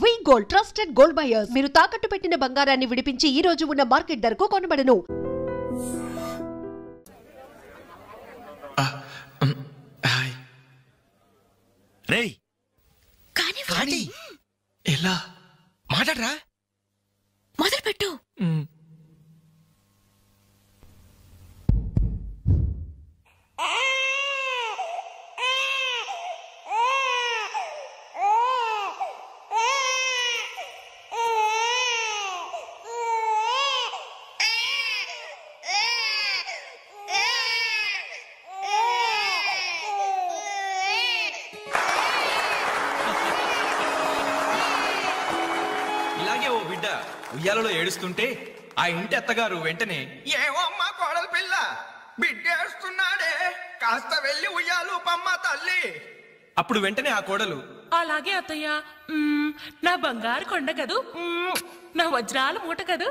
వి gold trusted gold buyers. మీరు తాకట్టు పెట్టిన బంగారాన్ని విడిపించి ఈ రోజు ఉన్న మార్కెట్ ధరకు కొనబడను. రేయ్ కానీ ఎలా మాట్లాడరా? మొదలు పెట్టు. ఇలాగే ఓ బిడ్డ ఉయ్యాలలో ఏడుస్తుంటే ఆ ఇంటి అత్తగారు వెంటనే, ఏమో అమ్మా కోడలు పిల్ల బిడ్డ ఏడుస్తున్నాడే, కాస్త వెళ్ళి ఉయ్యాలు పమ్మ తల్లి. అప్పుడు వెంటనే ఆ కోడలు, అలాగే అత్తయ్య, నా బంగారు కొండ కదూ, నా వజ్రాల మూట కదూ.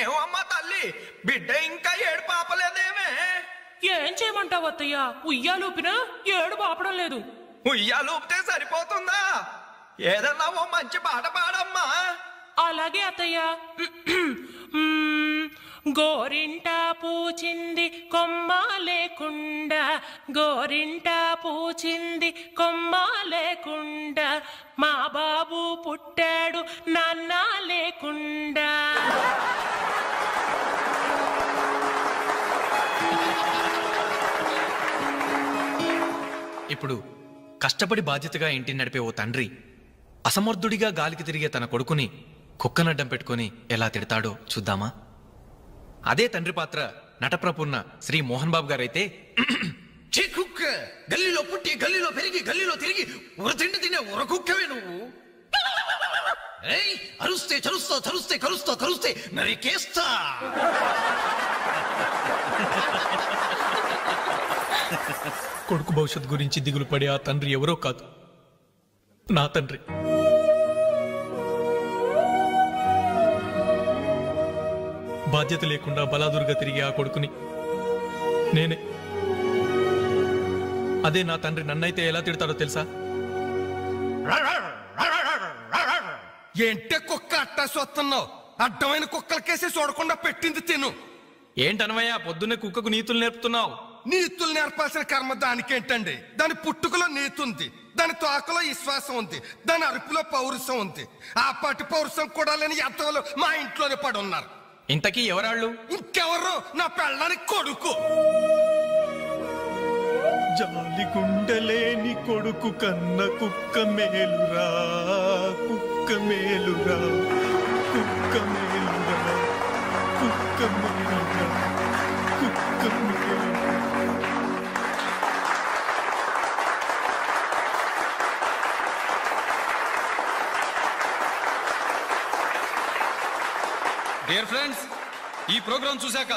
ఏమో అమ్మా తల్లి బిడ్డ ఇంకా ఏడు పాపలేదేమే. ఏం చేయమంటావు అత్తయ్య, ఉయ్యాలూపినా ఏడు పాపడం లేదు. ఉయ్యాలు ఊపితే సరిపోతుందా? ఏదన్నా ఓ మంచి పాట పాడమ్మా. అలాగే అత్తయ్య. గోరింట పూచింది కొమ్మ లేకుండా, గోరింట పూచింది కొమ్మ లేకుండా, మా బాబు పుట్టాడు నాన్న లేకుండా. ఇప్పుడు కష్టపడి బాధ్యతగా ఇంటిని నడిపే ఓ తండ్రి అసమర్థుడిగా గాలికి తిరిగే తన కొడుకుని కుక్కనడ్డం పెట్టుకుని ఎలా తిడతాడో చూద్దామా? అదే తండ్రి పాత్ర నటప్రపూర్ణ శ్రీ మోహన్ బాబు గారైతే, కుక్క గల్లీలో పుట్టి గల్లీలో పెరిగి గల్లీలో తిరిగి ఉరతిండి తినే ఉరకుక్కవే నువ్వు. అరుస్తే చరుస్తా చరుస్తే కరుస్తా కరుస్తే నరికేస్తా. కొడుకు భవిష్యత్ గురించి దిగులు పడే ఆ తండ్రి ఎవరో కాదు, నా తండ్రి. బాధ్యత లేకుండా బలాదురుగా తిరిగే ఆ కొడుకుని నేనే. అదే నా తండ్రి నన్నైతే ఎలా తిడతాడో తెలుసా? ఏంటే కుక్క అట్టా సొస్తున్నావు? అడ్డమైన కుక్కలకేసి చూడకుండా పెట్టింది తిను. ఏంటనవయ్యా పొద్దున్నే కుక్కకు నీతులు నేర్పుతున్నావు? నీతులు నేర్పాల్సిన కర్మ దానికేంటండి? దాని పుట్టుకలో నీతి ఉంది, దాని తోకలో విశ్వాసం ఉంది, దాని అరుపులో పౌరుషం ఉంది. ఆ పాటి పౌరుషం కూడా లేని ఎంతలో మా ఇంట్లోనే పడి ఉన్నారు. ఇంతకీ ఎవరాళ్ళు? ఇంకెవరు? నా పెళ్ళానికి కొడుకు. జాలి గుండెలేని కొడుకు కన్న కుక్క మేలురా, కుక్క మేలురా, కుక్క మేలురా, కుక్క మేలురా, కుక్క మేలురా. డియర్ ఫ్రెండ్స్, ఈ ప్రోగ్రాం చూశాక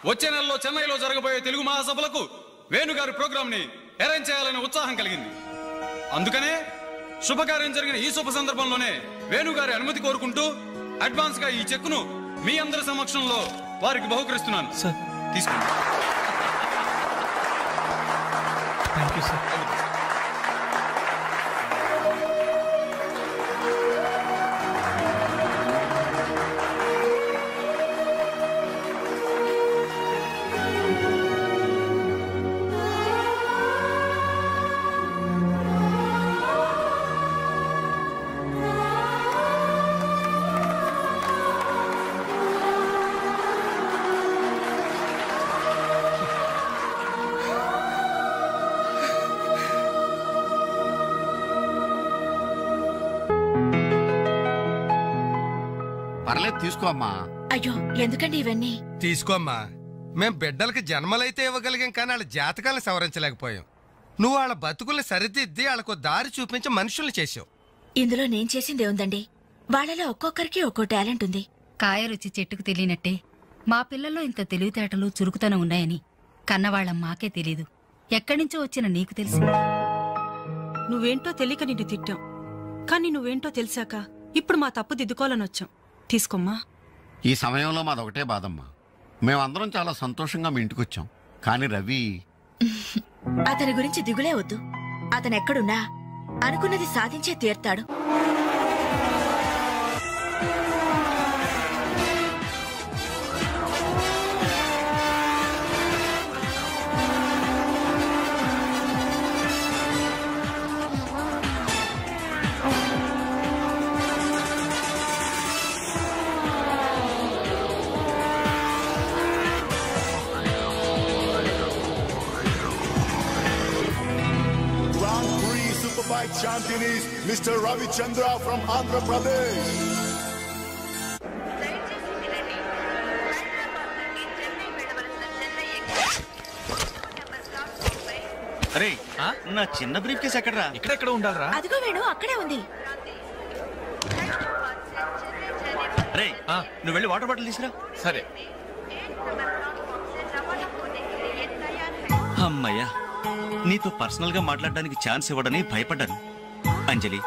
వచ్చే నెలలో చెన్నైలో జరగబోయే తెలుగు మహాసభలకు వేణుగారి ప్రోగ్రాం ని అరేంజ్ చేయాలనే ఉత్సాహం కలిగింది. అందుకనే శుభకార్యం జరిగిన ఈ శుభ సందర్భంలోనే వేణుగారి అనుమతి కోరుకుంటూ అడ్వాన్స్ గా ఈ చెక్కును మీ అందరి సమక్షంలో వారికి బహుకరిస్తున్నాను. తీసుకోండి. Thank you sir. పర్లేదు తీసుకో అమ్మా. అయ్యో ఎందుకండి ఇవన్నీ? తీసుకోమ్మా. మేం బిడ్డలకి జన్మలైతే ఇవ్వగలిగాం, కానీ వాళ్ళ జాతకాలను సవరించలేకపోయాం. నువ్వు వాళ్ళ బతుకుల్ని సరిదిద్ది వాళ్ళకు దారి చూపించి మనుషుల్ని చేసావు. ఇందులో నేను చేసింది ఏముందండి? వాళ్ళలో ఒక్కొక్కరికి ఒక్కో టాలెంట్ ఉంది. కాయ రుచి చెట్టుకు తెలియనట్టే మా పిల్లల్లో ఇంత తెలివితేటలు చురుకుతనం ఉన్నాయని కన్నవాళ్ళం మాకే తెలీదు. ఎక్కడినుంచో వచ్చిన నీకు తెలిసి. నువ్వేంటో తెలియక నిన్ను తిట్టాం, కానీ నువ్వేంటో తెలిసాక ఇప్పుడు మా తప్పు దిద్దుకోవాలని వచ్చాం. తీసుకోమ్మా. ఈ సమయంలో మాదొకటే బాధమ్మా. మేమందరం చాలా సంతోషంగా మీ ఇంటికి వచ్చాం, కానీ రవి అతని గురించి దిగులే వద్దు. అతను ఎక్కడున్నా అనుకున్నది సాధించే తీర్తాడు. Champion is Mr. Ravi Chandra from Andhra Pradesh. అరే నా చిన్న బ్రీఫ్ కేసు ఎక్కడరా? ఇక్కడెక్కడ ఉండాలరా? అదిగో వేణు అక్కడే ఉంది. రే నువ్వు వెళ్ళి వాటర్ బాటిల్ తీసురా. సరే. అమ్మయ్యా, నీతో పర్సనల్ గా మాట్లాడడానికి ఛాన్స్ ఇవ్వడని భయపడ్డాను. అంజలి,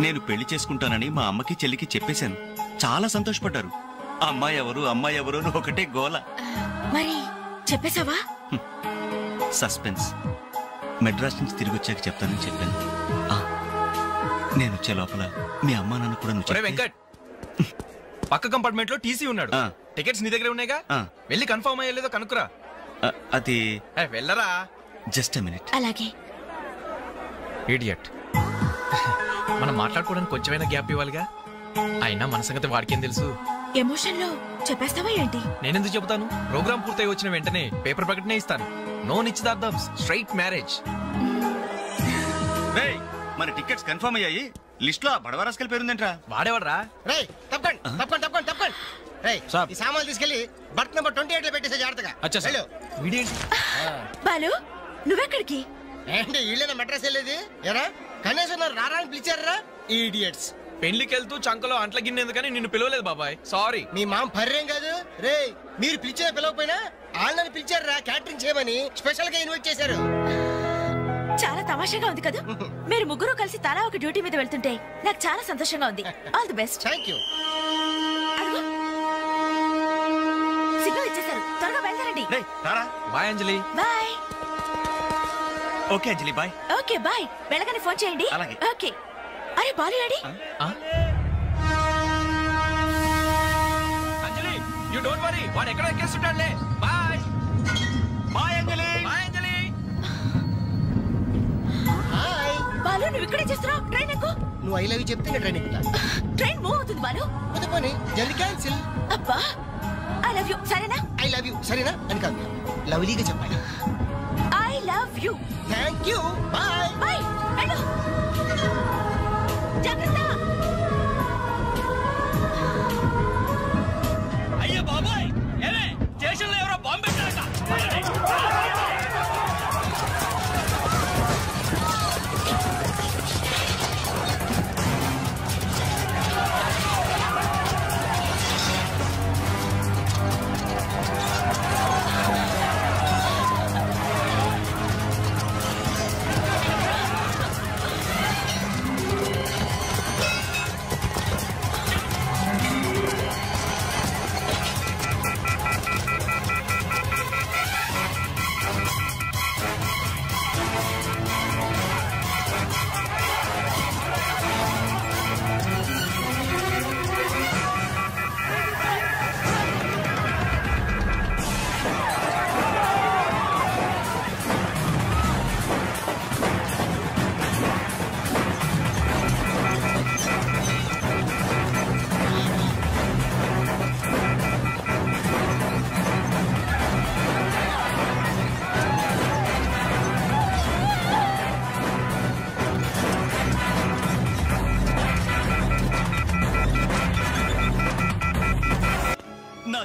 నేను పెళ్లి చేసుకుంటానని మా అమ్మకి చెల్లికి చెప్పేశాను. చాలా సంతోషపడ్డారు. అమ్మాయి ఎవరు అమ్మాయి ఎవరు అని ఒకటే గోల. మరి చెప్పేశావా? సస్పెన్స్. మెడ్రాస్ నుంచి తిరిగి వచ్చాక చెప్తానని చెప్పాను. నేను వచ్చే లోపల మీ అమ్మా నాన్న కూడా నువ్వు వెంకట్, పక్క కంపార్ట్మెంట్ లో టీసీ ఉన్నాడు. టికెట్స్ నీ దగ్గర ఉన్నాయిగా, వెళ్ళి కన్ఫర్మ్ అయ్యలేదో కనుక్కురా. అది వెళ్ళరా. Just a minute. అలాగే. ఇడియట్. మనం మాట్లాడుకోవడానికి కొంచెమైనా గ్యాప్ ఇవ్వాలిగా. అయినా మన సంగతి వాడికేం తెలుసు? ఎమోషన్ లో చెప్పేస్తావా ఏంటి? నేనెందుకు చెబుతాను? ప్రోగ్రామ్ పూర్తయి వచ్చిన వెంటనే పేపర్ ప్రకటనే ఇస్తాను. నో నిశ్చితార్థం, స్ట్రైట్ మ్యారేజ్. మన టికెట్స్ కన్ఫర్మ్ అయ్యాయి. లిస్ట్ లో బడవరాస్కల్ పేరుందేంట్రా? వాడేవాడ్రా? ఈ సామాన్లు తీసుకెళ్లి బర్త్ నెంబర్ 28 లో పెట్టేసే జాగ్రత్తగా. బాలు, నువ్వెక్కడికి? ఏంటి ఇళ్ళైనా మెడ్రాస్ వెళ్ళేది? ఎరా కనీసం రారా అని పిలిచారా? ఈడియట్స్. పెళ్లికి వెళ్తూ చంకలో అంట్ల గిన్నెందుకని నిన్ను పిలవలేదు బాబాయ్, సారీ. మీ మామ పర్రేం కాదు రే. మీరు పిలిచిన పిలవకపోయినా వాళ్ళని పిలిచారా క్యాటరింగ్ చేయమని స్పెషల్ గా ఇన్వైట్ చేశారు. చాలా తమాషాగా ఉంది కదా. మీరు ముగ్గురు కలిసి తలా ఒక డ్యూటీ మీద వెళ్తుంటే నాకు చాలా సంతోషంగా ఉంది. All the best. Thank you. Signal ఇచ్చేశారు, త్వరగా బయలుదేరండి. Bye Anjali. Bye. Okay Anjali, bye. Okay bye. వెళ్ళగానే ఫోన్ చేయండి. అలాగే. ఓకే. అరే బాలు ఏడి? అంజలి, యు డోంట్ వరీ, వాడు ఎక్కడ ఎక్కేస్తుంటాడులే. Bye bye Anjali. Bye Anjali. Hi Balu, నువ్వు ఇక్కడే చేస్తున్నావు? ట్రైన్ ఎక్కు. నువ్వు ఐ లవ్ యూ చెప్తే ట్రైన్ ఎక్కుతా. ట్రైన్ మూవ్ అవుతుంది బాలు. పోనీ జల్దీ క్యాన్సిల్. అబ్బా, ఐ లవ్ యూ సరేనా? ఐ లవ్ యూ సరేనా అని కాదు, లవ్లీగా చెప్పాలి. I love you. Thank you. Bye bye. Hello, జాగ్రత్త. అయ్యో బాబాయ్, ఏమే స్టేషన్ లో ఎవరో బాంబు పెట్టారట.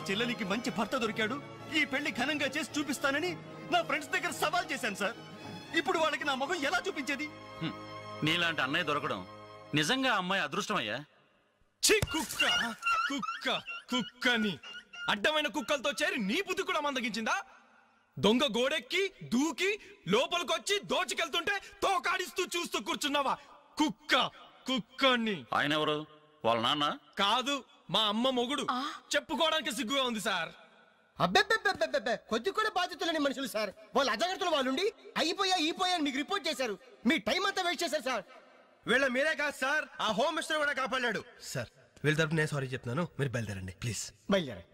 చెల్లెలికి మంచి భర్త దొరికాడు, ఈ పెళ్లి ఘనంగా చేసి చూపిస్తానని నా ఫ్రెండ్స్ దగ్గర సవాల్ చేశాను సార్. ఇప్పుడు వాళ్ళకి నా ముఖం ఎలా చూపించేది? నీలాంటి అన్నయ్య దొరకడం నిజంగా అమ్మాయి అదృష్టమయ్యా. కుక్క కుక్క కుక్కని అడ్డమైన కుక్కలతో చేరి నీ బుద్ధి కూడా మందగించిందా? దొంగ గోడెక్కి దూకి లోపలికొచ్చి దోచుకెళ్తుంటే తోకాడిస్తూ చూస్తూ కూర్చున్నావా? కుక్క కుక్కని. ఆయన ఎవరు? వాళ్ళ నాన్న కాదు, మా అమ్మ మొగుడు. చెప్పుకోవడానికి సిగ్గుగా ఉంది సార్. అబ్బెబ్బెబ్బెబ్బెబ్బె, కొద్ది కూడా బాధ్యతలేని మనుషులు సార్. వాళ్ళు అజాగ్రత్తలు వాళ్ళుండి అయిపోయా మీకు రిపోర్ట్ చేశారు. మీ టైం అంతా వేస్ట్ చేశారు సార్. వీళ్ళ మీరే కాదు సార్, ఆ హోమ్ మినిస్టర్ కూడా కాపాడాడు. సార్ వీళ్ళ తరపు నేను సారీ చెప్తున్నాను, మీరు బయలుదేరండి ప్లీజ్. బయలుదేరా.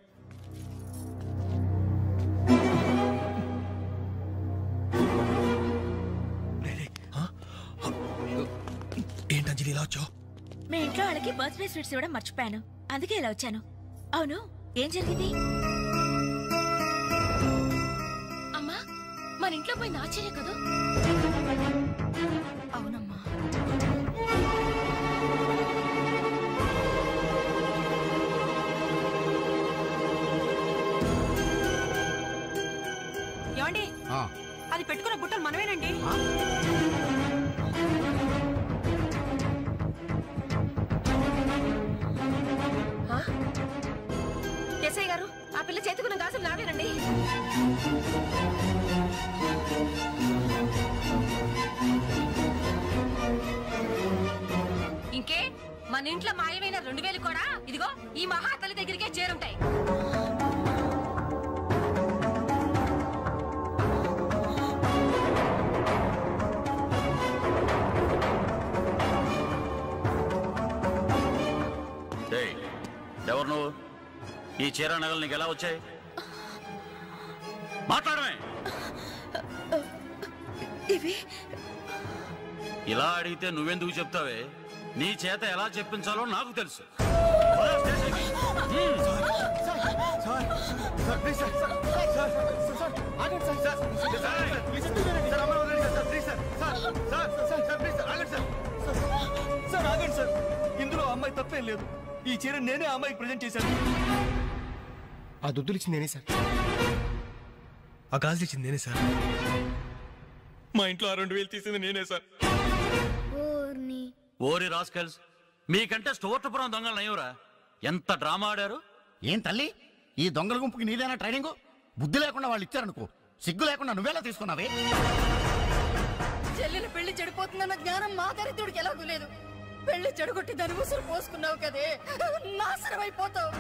ఏంటి అంజలి ఇలా వచ్చావు? మీ ఇంట్లో వాళ్ళకి బర్త్డే స్వీట్స్ ఇవ్వడం మర్చిపోయాను, అందుకే ఇలా వచ్చాను. అవును, ఏం జరిగింది? అమ్మా, మన ఇంట్లో పోయి నాచర్య కదా? అవునమ్మా. ఏమండి, అది పెట్టుకున్న బుట్టలు మనమేనండి. ఎస్ఐ గారు, ఆ పిల్ల చేతుకున్న గాజులు నావేనండి. ఇంకే మన ఇంట్లో మాయమైన 2000 కూడా ఇదిగో ఈ మహాతల్లి దగ్గరికే చేరుంటాయి. ఎవరు నువ్వు? ఈ చీర నగలు నీకు ఎలా వచ్చాయి? మాట్లాడమే. ఇలా అడిగితే నువ్వెందుకు చెప్తావే? నీ చేత ఎలా చెప్పించాలో నాకు తెలుసు. ఇందులో అమ్మాయి తప్పేం లేదు. ఈ చీర నేనే అమ్మాయికి ప్రజెంట్ చేశాను. ఆ దుద్దులు ఇచ్చింది నేనే సార్, ఆ గాజులు ఇచ్చింది నేనే సార్, మా ఇంట్లో ఆ 2000 తీసింది నేనే సార్. ఓరి రాస్కల్స్, మీకంటే స్టోర్టపురం దొంగలు నయ్యవరా? ఎంత డ్రామా ఆడారు. ఏం తల్లి, ఈ దొంగల గుంపుకి నీదేనా ట్రైనింగ్? బుద్ధి లేకుండా వాళ్ళు ఇచ్చారనుకో, సిగ్గు లేకుండా నువ్వేలా తీసుకున్నావే? చెల్లెలు పెళ్లి చెడిపోతుందన్న జ్ఞానం మా దరిద్రుడికి ఎలాగూ లేదు. పెళ్లి చెడగొట్టి దాని ముసురు పోసుకున్నావు కదే, నాశనం అయిపోతావు.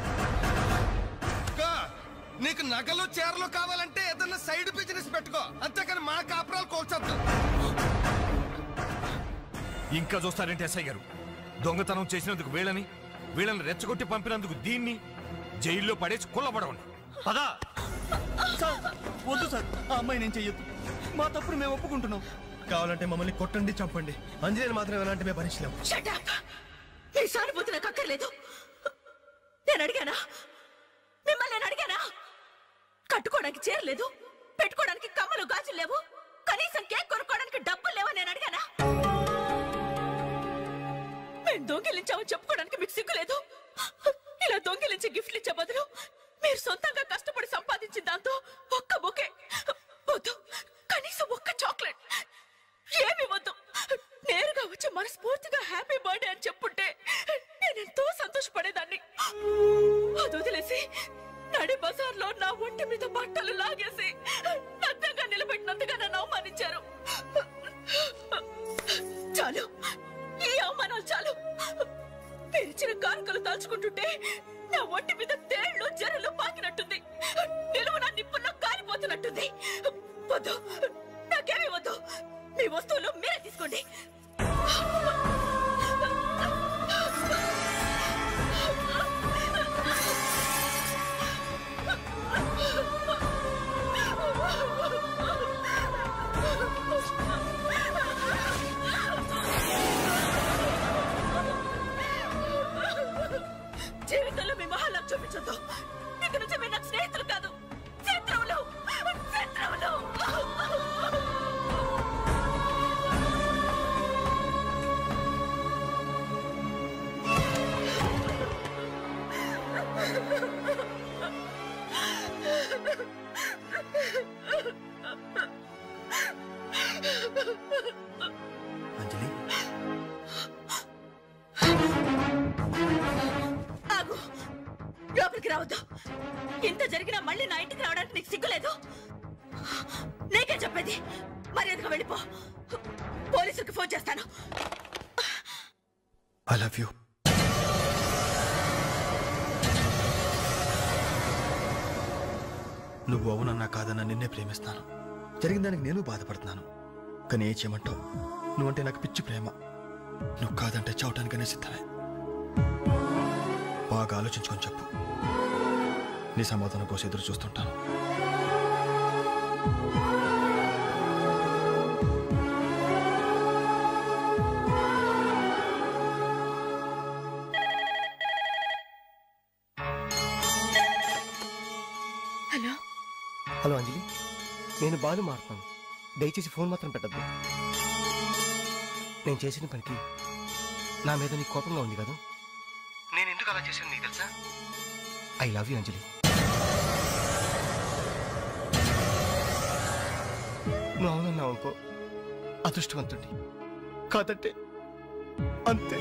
నీకు నగలు చీరలు కావాలంటే ఏదన్నా సైడ్ బిజినెస్ పెట్టుకో, అంతేకాని మా కాపురాలు కోల్చొద్దు. ఇంకా చూస్తారంటే ఎస్ఐ గారు, దొంగతనం చేసినందుకు వీళ్ళని రెచ్చగొట్టి పంపినందుకు దీన్ని జైల్లో పడేసి కుల్లబడవండి. పదా. వద్దు సార్, ఆ అమ్మాయి నేను చెయ్యొద్దు. మా తప్పుడు మేము ఒప్పుకుంటున్నాం. కావాలంటే మమ్మల్ని కొట్టండి, చంపండి, అంజలిని మాత్రం ఎలాంటి మేము భరించలేము. మీ సానుభూతి నాకు అక్కర్లేదు. నేను అడిగానా? మిమ్మల్ని నేను అడిగానా? కట్టుకోవడానికి చీరలేదు, పెట్టుకోవడానికి కమ్మలు గాజులు లేవు, కనీసం కేక్ కొనుక్కోవడానికి డబ్బులు లేవని నేను అడిగానా? మేము దొంగిలించామని చెప్పుకోవడానికి మీకు సిగ్గులేదు. ఇలా దొంగిలించి గిఫ్ట్లు ఇచ్చే బదులు మీరు సొంతంగా కష్టపడి సంపాదించిన దాంతో ఒక్క బొకే వద్దు, కనీసం ఒక్క చాక్లెట్ ఏమి వద్దు, నేరుగా వచ్చి మనస్ఫూర్తిగా హ్యాపీ బర్త్డే అని చెప్పుంటే నేనెంతో సంతోషపడేదాన్ని. అది వదిలేసి నడి బజార్లో నా ఒంటి మీద బట్టలు లాగేసి నగ్నంగా నిలబెట్టినందుగా నన్ను అవమానించారు. చాలు, ఈ అవమానాలు చాలు. తెరిచిన కానుకలు దాల్చుకుంటుంటే నా ఒంటి మీద తేళ్లు జరలు పాకినట్టుంది, నిలువున నిప్పుల్లో కాలిపోతున్నట్టుంది. వద్దు, నాకేమీ వద్దు. మీ వస్తువులు మీరే తీసుకోండి. జీవితంలో మీ మహాలకు చూపించొద్దు. ఇక నుంచి మీరు నాకు స్నేహితులు కాదు, శత్రువులు. శత్రువులు. అంజలి, ఆగు, లోపలికి రావద్దు. ఇంత జరిగినా మళ్ళీ నా ఇంటికి రావడానికి నీకు సిగ్గులేదు? నీకే చెప్పేది, మర్యాదగా వెళ్ళిపో. పోలీసులకు ఫోన్ చేస్తాను. I love you. నువ్వు అవునన్నా కాదన్నా నిన్నే ప్రేమిస్తాను. జరిగిన దానికి నేను బాధపడుతున్నాను, కానీ ఏం చేయమంటావు? నువ్వంటే నాకు పిచ్చి ప్రేమ. నువ్వు కాదంటే చావటానికనే సిద్ధమే. బాగా ఆలోచించుకొని చెప్పు. నీ సమాధానం కోసం ఎదురు చూస్తుంటాను. హలో హలో అంజలి, నేను బాలు మారుతాను. దయచేసి ఫోన్ మాత్రం పెట్టద్దు. నేను చేసిన పనికి నా మీద నీకు కోపంగా ఉంది కదా? నేను ఎందుకు అలా చేశాను నీకు తెలుసా? ఐ లవ్ యూ అంజలి. నువ్వు అవునన్నావు అనుకో, అదృష్టవంతుడి. కాదంటే అంతే.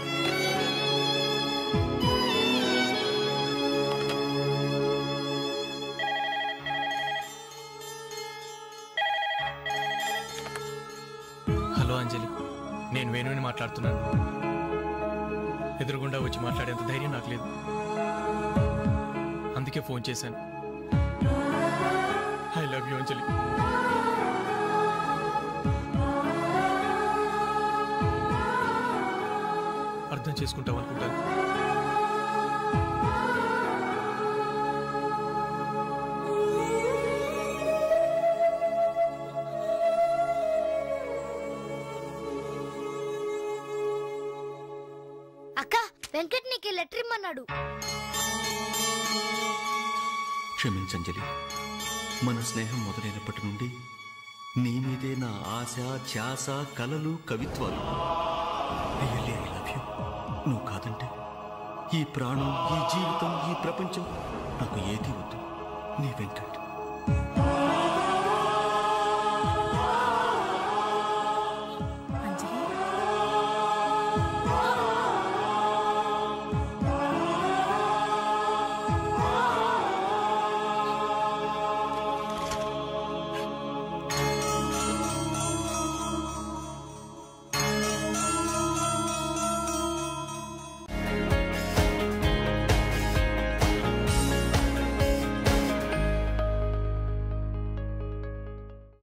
హలో అంజలి, నేను వేణుని మాట్లాడుతున్నాను. ఎదురుగుండా వచ్చి మాట్లాడేంత ధైర్యం నాకు లేదు, అందుకే ఫోన్ చేశాను. ఐ లవ్ యూ అంజలి. అర్థం చేసుకుంటావు అనుకుంటాను. అక్క, వెంకట్ నీకు లెటర్ ఇమ్మన్నాడు. క్షమించంజలి, మన స్నేహం మొదలైనప్పటి నుండి నీ మీదే నా ఆశ, ధ్యాస, కలలు, కవిత్వాలు. Really I love you. నువ్వు కాదంటే ఈ ప్రాణం, ఈ జీవితం, ఈ ప్రపంచం నాకు ఏది వద్దు. నీ వెంకట్.